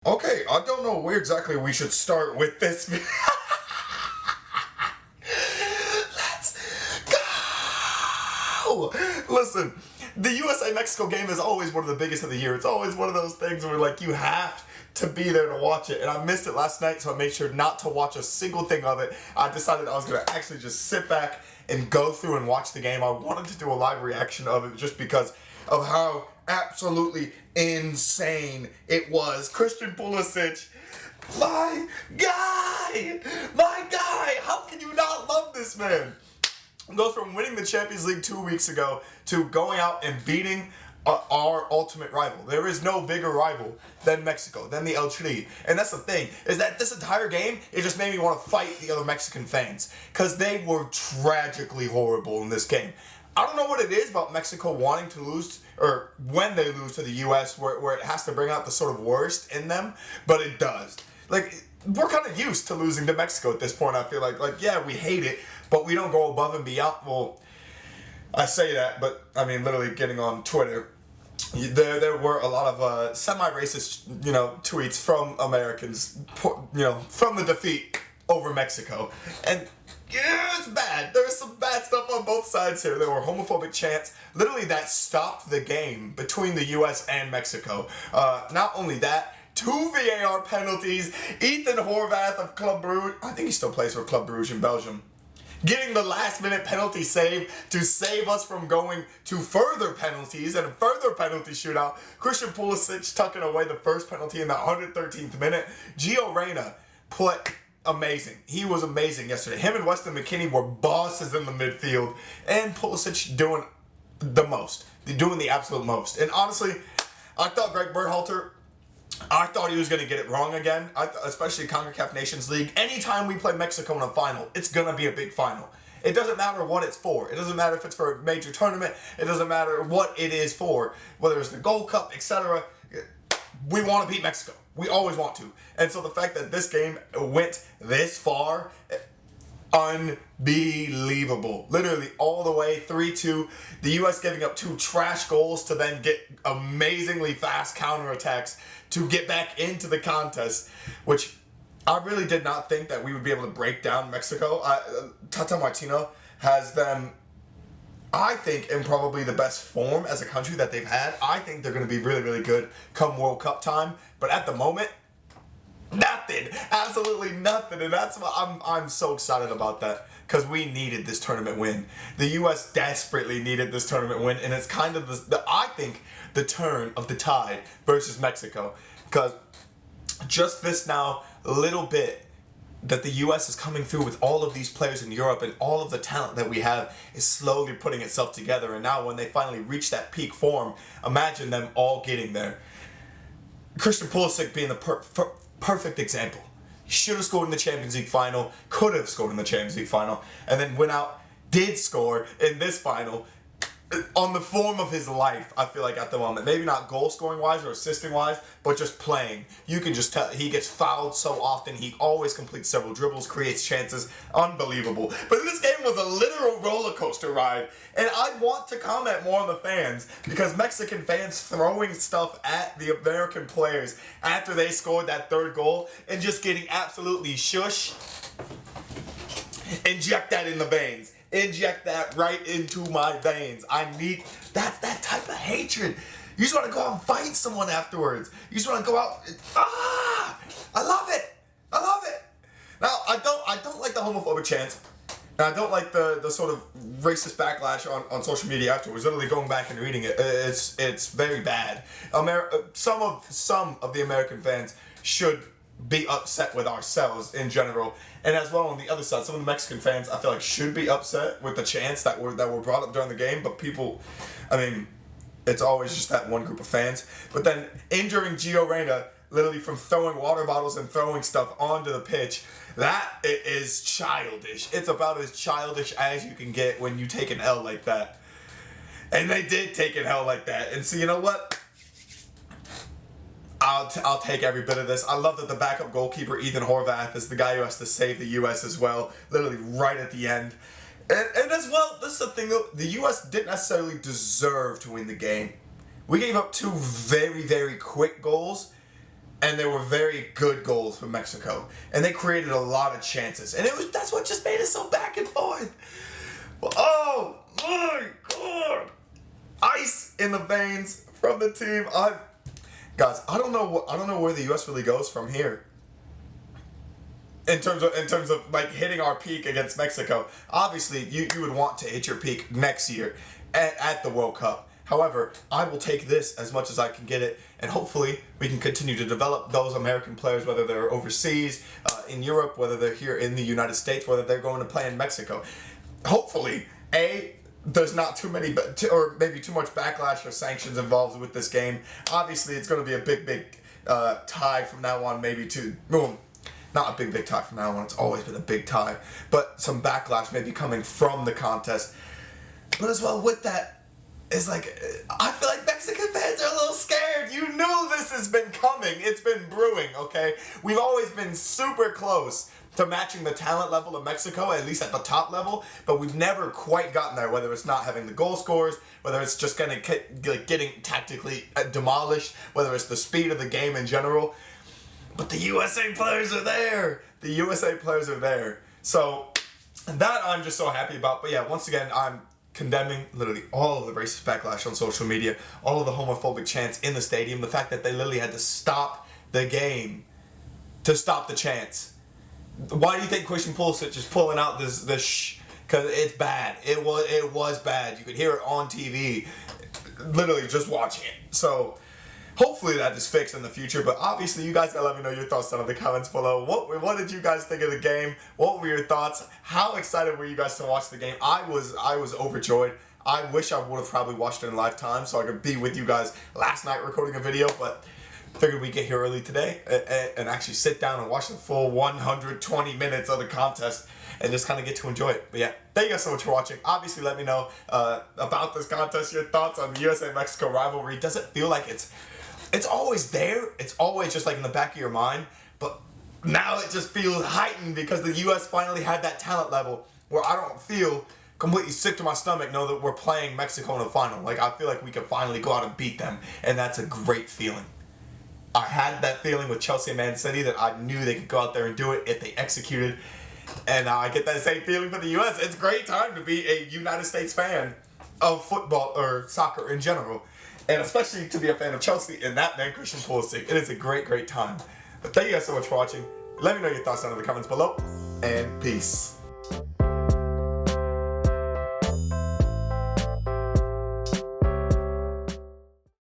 Okay, I don't know where exactly we should start with this. Let's go! Listen, the USA-Mexico game is always one of the biggest of the year. It's always one of those things where, like, you have to be there to watch it. And I missed it last night, so I made sure not to watch a single thing of it. I decided I was going to actually just sit back and go through and watch the game. I wanted to do a live reaction of it just because of how absolutely insane it was. Christian Pulisic, my guy, how can you not love this man? Goes from winning the Champions League 2 weeks ago to going out and beating our ultimate rival. There is no bigger rival than Mexico, than the El Tri. And that's the thing, is that this entire game, it just made me want to fight the other Mexican fans, because they were tragically horrible in this game. I don't know what it is about Mexico wanting to lose, or when they lose to the U.S., where it has to bring out the sort of worst in them, but it does. Like, we're kind of used to losing to Mexico at this point, I feel like. Like, yeah, we hate it, but we don't go above and beyond. Well, I say that, but, I mean, literally getting on Twitter, there were a lot of semi-racist, tweets from Americans, from the defeat over Mexico. And yeah, it's bad. There's some bad stuff on both sides here. There were homophobic chants, literally, that stopped the game between the U.S. and Mexico. Not only that, 2 VAR penalties. Ethan Horvath of Club Brugge, I think he still plays for Club Brugge in Belgium, getting the last-minute penalty save to save us from going to further penalties and a further penalty shootout. Christian Pulisic tucking away the first penalty in the 113th minute. Gio Reyna played amazing. He was amazing yesterday. Him and Weston McKennie were bosses in the midfield, and Pulisic doing the most. They're doing the absolute most. And honestly, I thought Greg Berhalter, I thought he was going to get it wrong again, especially CONCACAF Nations League. Anytime we play Mexico in a final, it's going to be a big final. It doesn't matter what it's for. It doesn't matter if it's for a major tournament. It doesn't matter what it is for, whether it's the Gold Cup, etc. We want to beat Mexico. We always want to. And so the fact that this game went this far, unbelievable. Literally all the way 3-2. The U.S. giving up 2 trash goals to then get amazingly fast counterattacks to get back into the contest, which I really did not think that we would be able to break down Mexico. Tata Martino has them, I think, in probably the best form as a country that they've had. I think they're going to be really, really good come World Cup time. But at the moment, nothing. Absolutely nothing. And that's why I'm so excited about that, because we needed this tournament win. The U.S. desperately needed this tournament win, and it's kind of, I think, the turn of the tide versus Mexico. Because just this now little bit that the U.S. is coming through with all of these players in Europe and all of the talent that we have is slowly putting itself together. And now when they finally reach that peak form, imagine them all getting there. Christian Pulisic being the perfect example. He should have scored in the Champions League final, could have scored in the Champions League final, and then went out, did score in this final on the form of his life, I feel like, at the moment. Maybe not goal-scoring wise or assisting wise, but just playing. You can just tell he gets fouled so often. He always completes several dribbles, creates chances. Unbelievable. But this game was a literal roller coaster ride. And I want to comment more on the fans, because Mexican fans throwing stuff at the American players after they scored that 3rd goal and just getting absolutely shush. Inject that in the veins. Inject that right into my veins. That's that type of hatred. You just want to go out and fight someone afterwards. You just want to go out and, I love it. I love it. Now, I don't like the homophobic chants. And I don't like the sort of racist backlash on social media afterwards. Literally going back and reading it, it's very bad. Some of the American fans should be upset with ourselves in general, and as well on the other side, some of the Mexican fans I feel like should be upset with the chants that were brought up during the game. But people, I mean, it's always just that one group of fans. But then injuring Gio Reyna, literally from throwing water bottles and throwing stuff onto the pitch, that is childish. It's about as childish as you can get when you take an L like that. And they did take an L like that. And so you know what? I'll take every bit of this. I love that the backup goalkeeper, Ethan Horvath, is the guy who has to save the U.S. as well, literally right at the end. And as well, this is the thing though, the U.S. didn't necessarily deserve to win the game. We gave up 2 very, very quick goals, and they were very good goals for Mexico, and they created a lot of chances, and that's what just made it so back and forth. Oh my God! Ice in the veins from the team. Guys, I don't know where the U.S. really goes from here. In terms of like hitting our peak against Mexico. Obviously, you would want to hit your peak next year at the World Cup. However, I will take this as much as I can get it, and hopefully we can continue to develop those American players, whether they're overseas, in Europe, whether they're here in the United States, whether they're going to play in Mexico. Hopefully, there's not too many, or maybe too much backlash or sanctions involved with this game. Obviously, it's going to be a big tie from now on, maybe to, not a big tie from now on, it's always been a big tie, but some backlash maybe coming from the contest. But as well with that, is like, I feel like Mexican fans are a little scared. You knew this has been coming. It's been brewing, okay? We've always been super close to matching the talent level of Mexico, at least at the top level, but we've never quite gotten there, whether it's not having the goal scorers, whether it's just getting tactically demolished, whether it's the speed of the game in general. But the USA players are there. The USA players are there. So that I'm just so happy about. But yeah, once again, I'm condemning literally all of the racist backlash on social media, all of the homophobic chants in the stadium, the fact that they literally had to stop the game to stop the chants. Why do you think Christian Pulisic is pulling out this because it's bad. It was bad. You could hear it on TV, literally just watching it. So hopefully that is fixed in the future, but obviously you guys gotta let me know your thoughts down in the comments below. What did you guys think of the game? What were your thoughts? How excited were you guys to watch the game? I was overjoyed. I wish I would have probably watched it in live time so I could be with you guys last night recording a video, but figured we'd get here early today and actually sit down and watch the full 120 minutes of the contest and just kind of get to enjoy it. But yeah, thank you guys so much for watching. Obviously, let me know about this contest, your thoughts on the USA-Mexico rivalry. Does it feel like it's always there? It's always just like in the back of your mind, but now it just feels heightened because the U.S. finally had that talent level where I don't feel completely sick to my stomach know that we're playing Mexico in the final. Like, I feel like we can finally go out and beat them, and that's a great feeling. I had that feeling with Chelsea and Man City that I knew they could go out there and do it if they executed, and now I get that same feeling for the U.S. It's a great time to be a United States fan of football or soccer in general, and especially to be a fan of Chelsea and that man Christian Pulisic. It is a great time. But thank you guys so much for watching. Let me know your thoughts down in the comments below, and peace.